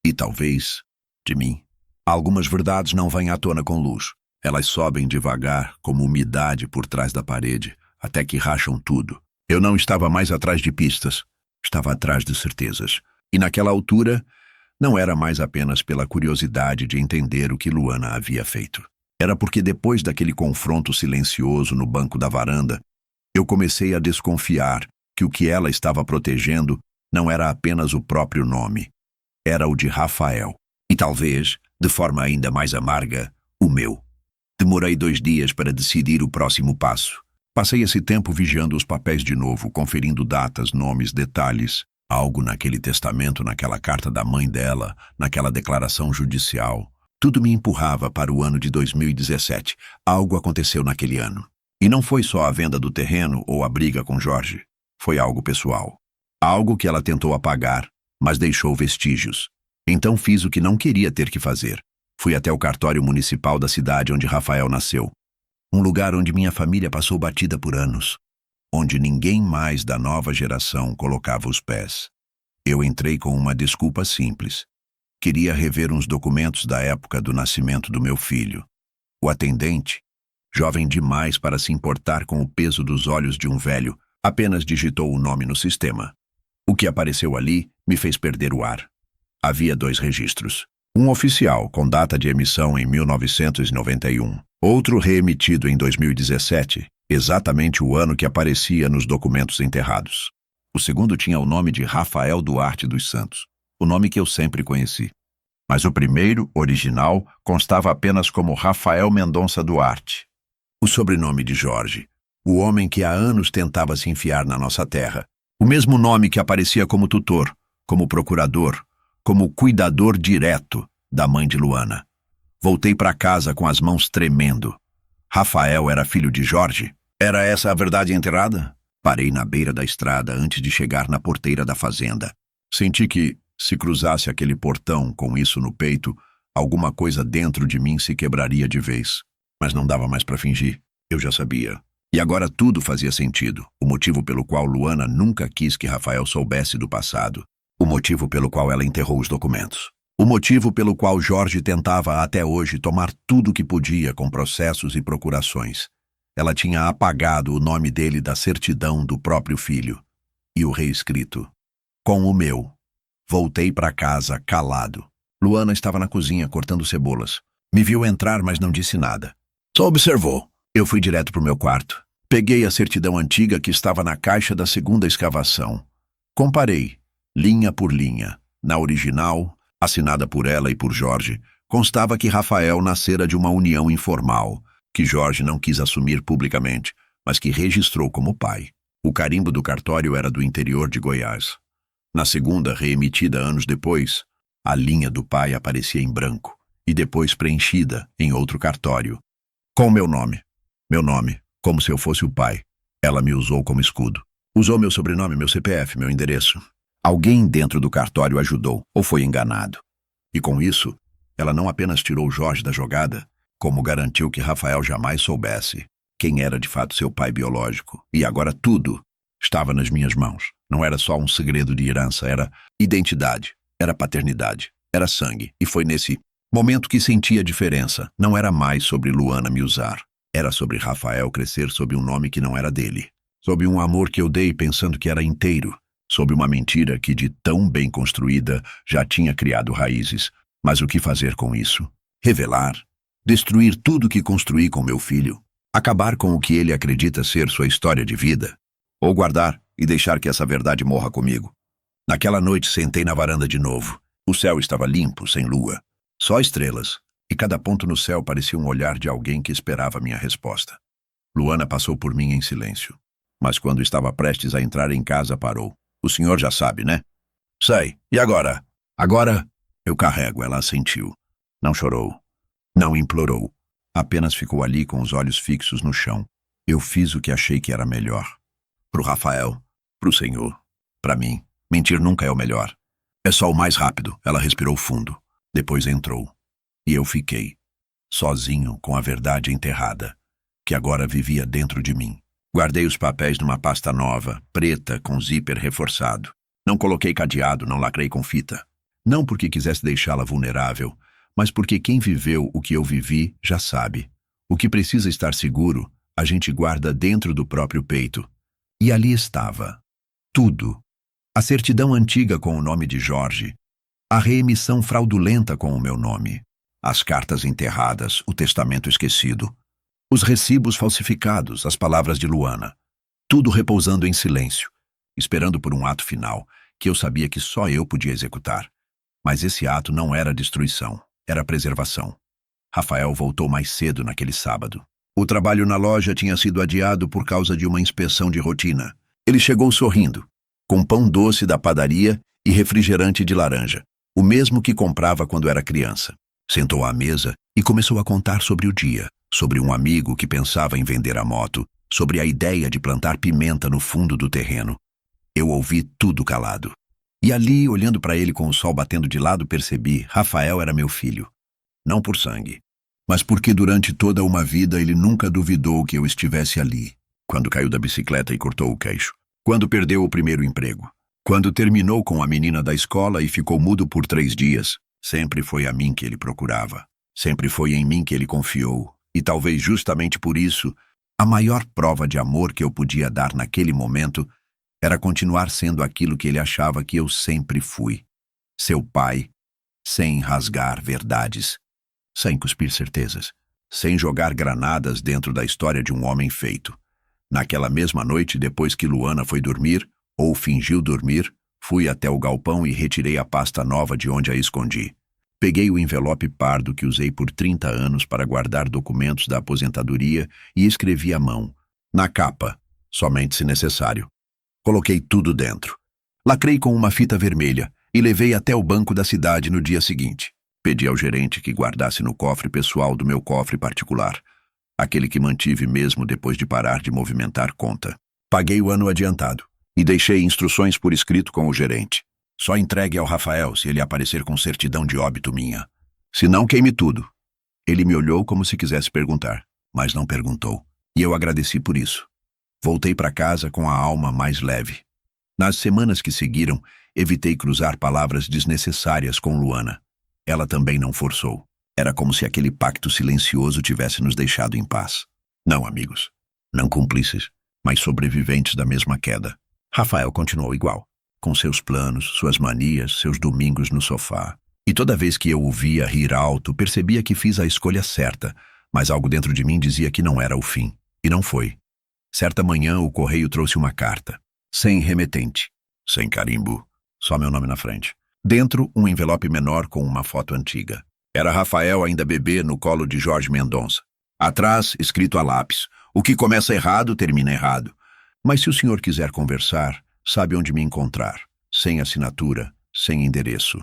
E talvez de mim. Algumas verdades não vêm à tona com luz. Elas sobem devagar, como umidade por trás da parede, até que racham tudo. Eu não estava mais atrás de pistas, estava atrás de certezas. E naquela altura, não era mais apenas pela curiosidade de entender o que Luana havia feito. Era porque depois daquele confronto silencioso no banco da varanda, eu comecei a desconfiar que o que ela estava protegendo não era apenas o próprio nome, era o de Rafael. E talvez, de forma ainda mais amarga, o meu. Demorei 2 dias para decidir o próximo passo. Passei esse tempo vigiando os papéis de novo, conferindo datas, nomes, detalhes. Algo naquele testamento, naquela carta da mãe dela, naquela declaração judicial. Tudo me empurrava para o ano de 2017. Algo aconteceu naquele ano. E não foi só a venda do terreno ou a briga com Jorge. Foi algo pessoal. Algo que ela tentou apagar, mas deixou vestígios. Então fiz o que não queria ter que fazer. Fui até o cartório municipal da cidade onde Rafael nasceu. Um lugar onde minha família passou batida por anos. Onde ninguém mais da nova geração colocava os pés. Eu entrei com uma desculpa simples. Queria rever uns documentos da época do nascimento do meu filho. O atendente, jovem demais para se importar com o peso dos olhos de um velho, apenas digitou o nome no sistema. O que apareceu ali me fez perder o ar. Havia 2 registros. Um oficial, com data de emissão em 1991. Outro reemitido em 2017, exatamente o ano que aparecia nos documentos enterrados. O segundo tinha o nome de Rafael Duarte dos Santos, o nome que eu sempre conheci. Mas o primeiro, original, constava apenas como Rafael Mendonça Duarte. O sobrenome de Jorge, o homem que há anos tentava se enfiar na nossa terra. O mesmo nome que aparecia como tutor, como procurador, como cuidador direto da mãe de Luana. Voltei para casa com as mãos tremendo. Rafael era filho de Jorge? Era essa a verdade enterrada? Parei na beira da estrada antes de chegar na porteira da fazenda. Senti que, se cruzasse aquele portão com isso no peito, alguma coisa dentro de mim se quebraria de vez. Mas não dava mais para fingir. Eu já sabia. E agora tudo fazia sentido. O motivo pelo qual Luana nunca quis que Rafael soubesse do passado. O motivo pelo qual ela enterrou os documentos. O motivo pelo qual Jorge tentava até hoje tomar tudo o que podia com processos e procurações. Ela tinha apagado o nome dele da certidão do próprio filho. E o reescrito. Com o meu. Voltei para casa calado. Luana estava na cozinha cortando cebolas. Me viu entrar, mas não disse nada. Só observou. Eu fui direto para o meu quarto. Peguei a certidão antiga que estava na caixa da segunda escavação. Comparei, linha por linha. Na original, assinada por ela e por Jorge, constava que Rafael nascera de uma união informal, que Jorge não quis assumir publicamente, mas que registrou como pai. O carimbo do cartório era do interior de Goiás. Na segunda, reemitida anos depois, a linha do pai aparecia em branco, e depois preenchida em outro cartório. Com meu nome, como se eu fosse o pai. Ela me usou como escudo. Usou meu sobrenome, meu CPF, meu endereço. Alguém dentro do cartório ajudou, ou foi enganado. E com isso, ela não apenas tirou Jorge da jogada, como garantiu que Rafael jamais soubesse quem era de fato seu pai biológico. E agora tudo estava nas minhas mãos. Não era só um segredo de herança, era identidade, era paternidade, era sangue. E foi nesse momento que senti a diferença. Não era mais sobre Luana me usar. Era sobre Rafael crescer sob um nome que não era dele. Sob um amor que eu dei pensando que era inteiro. Sob uma mentira que, de tão bem construída, já tinha criado raízes. Mas o que fazer com isso? Revelar? Destruir tudo que construí com meu filho? Acabar com o que ele acredita ser sua história de vida? Ou guardar e deixar que essa verdade morra comigo? Naquela noite sentei na varanda de novo. O céu estava limpo, sem lua. Só estrelas. E cada ponto no céu parecia um olhar de alguém que esperava minha resposta. Luana passou por mim em silêncio. Mas quando estava prestes a entrar em casa, parou. O senhor já sabe, né? Sei. E agora? Agora eu carrego, ela assentiu. Não chorou. Não implorou. Apenas ficou ali com os olhos fixos no chão. Eu fiz o que achei que era melhor. Pro Rafael. Pro senhor. Pra mim. Mentir nunca é o melhor. É só o mais rápido. Ela respirou fundo. Depois entrou. E eu fiquei, sozinho com a verdade enterrada, que agora vivia dentro de mim. Guardei os papéis numa pasta nova, preta, com zíper reforçado. Não coloquei cadeado, não lacrei com fita. Não porque quisesse deixá-la vulnerável, mas porque quem viveu o que eu vivi já sabe. O que precisa estar seguro, a gente guarda dentro do próprio peito. E ali estava. Tudo. A certidão antiga com o nome de Jorge. A reemissão fraudulenta com o meu nome. As cartas enterradas, o testamento esquecido. Os recibos falsificados, as palavras de Luana. Tudo repousando em silêncio, esperando por um ato final, que eu sabia que só eu podia executar. Mas esse ato não era destruição, era preservação. Rafael voltou mais cedo naquele sábado. O trabalho na loja tinha sido adiado por causa de uma inspeção de rotina. Ele chegou sorrindo, com pão doce da padaria e refrigerante de laranja, o mesmo que comprava quando era criança. Sentou à mesa e começou a contar sobre o dia, sobre um amigo que pensava em vender a moto, sobre a ideia de plantar pimenta no fundo do terreno. Eu ouvi tudo calado. E ali, olhando para ele com o sol batendo de lado, percebi: Rafael era meu filho. Não por sangue, mas porque durante toda uma vida ele nunca duvidou que eu estivesse ali. Quando caiu da bicicleta e cortou o queixo. Quando perdeu o primeiro emprego. Quando terminou com a menina da escola e ficou mudo por 3 dias. Sempre foi a mim que ele procurava. Sempre foi em mim que ele confiou. E talvez justamente por isso, a maior prova de amor que eu podia dar naquele momento era continuar sendo aquilo que ele achava que eu sempre fui. Seu pai, sem rasgar verdades, sem cuspir certezas, sem jogar granadas dentro da história de um homem feito. Naquela mesma noite, depois que Luana foi dormir, ou fingiu dormir, fui até o galpão e retirei a pasta nova de onde a escondi. Peguei o envelope pardo que usei por 30 anos para guardar documentos da aposentadoria e escrevi à mão, na capa, somente se necessário. Coloquei tudo dentro. Lacrei com uma fita vermelha e levei até o banco da cidade no dia seguinte. Pedi ao gerente que guardasse no cofre pessoal do meu cofre particular, aquele que mantive mesmo depois de parar de movimentar conta. Paguei o ano adiantado e deixei instruções por escrito com o gerente. Só entregue ao Rafael se ele aparecer com certidão de óbito minha. Se não, queime tudo. Ele me olhou como se quisesse perguntar, mas não perguntou. E eu agradeci por isso. Voltei para casa com a alma mais leve. Nas semanas que seguiram, evitei cruzar palavras desnecessárias com Luana. Ela também não forçou. Era como se aquele pacto silencioso tivesse nos deixado em paz. Não amigos, não cúmplices, mas sobreviventes da mesma queda. Rafael continuou igual, com seus planos, suas manias, seus domingos no sofá. E toda vez que eu o via rir alto, percebia que fiz a escolha certa, mas algo dentro de mim dizia que não era o fim. E não foi. Certa manhã, o correio trouxe uma carta. Sem remetente, sem carimbo, só meu nome na frente. Dentro, um envelope menor com uma foto antiga. Era Rafael ainda bebê no colo de Jorge Mendonça. Atrás, escrito a lápis: o que começa errado, termina errado. Mas se o senhor quiser conversar, sabe onde me encontrar. Sem assinatura, sem endereço.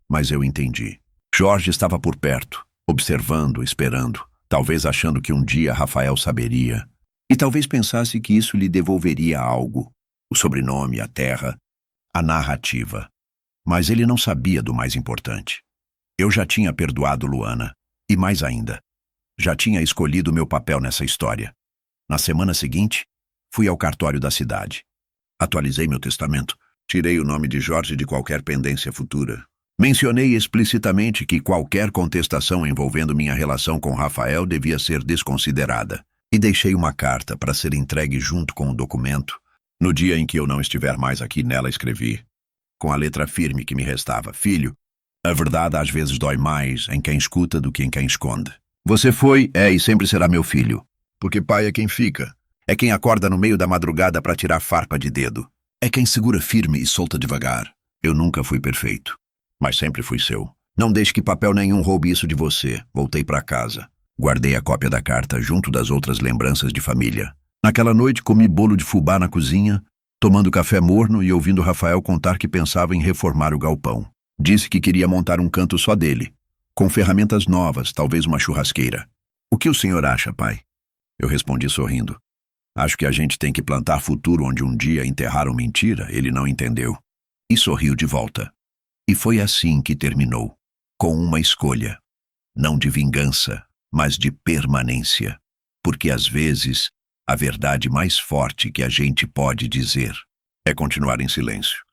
Mas eu entendi. Jorge estava por perto, observando, esperando, talvez achando que um dia Rafael saberia. E talvez pensasse que isso lhe devolveria algo. O sobrenome, a terra, a narrativa. Mas ele não sabia do mais importante. Eu já tinha perdoado Luana, e mais ainda, já tinha escolhido meu papel nessa história. Na semana seguinte, fui ao cartório da cidade. Atualizei meu testamento, tirei o nome de Jorge de qualquer pendência futura. Mencionei explicitamente que qualquer contestação envolvendo minha relação com Rafael devia ser desconsiderada. E deixei uma carta para ser entregue junto com o documento. No dia em que eu não estiver mais aqui, nela escrevi, com a letra firme que me restava: filho, a verdade às vezes dói mais em quem escuta do que em quem esconde. Você foi, é e sempre será meu filho. Porque pai é quem fica. É quem acorda no meio da madrugada para tirar farpa de dedo. É quem segura firme e solta devagar. Eu nunca fui perfeito, mas sempre fui seu. Não deixe que papel nenhum roube isso de você. Voltei para casa. Guardei a cópia da carta junto das outras lembranças de família. Naquela noite comi bolo de fubá na cozinha, tomando café morno e ouvindo Rafael contar que pensava em reformar o galpão. Disse que queria montar um canto só dele, com ferramentas novas, talvez uma churrasqueira. O que o senhor acha, pai? Eu respondi sorrindo. Acho que a gente tem que plantar futuro onde um dia enterraram mentira. Ele não entendeu. E sorriu de volta. E foi assim que terminou, com uma escolha. não de vingança, mas de permanência. Porque às vezes, a verdade mais forte que a gente pode dizer é continuar em silêncio.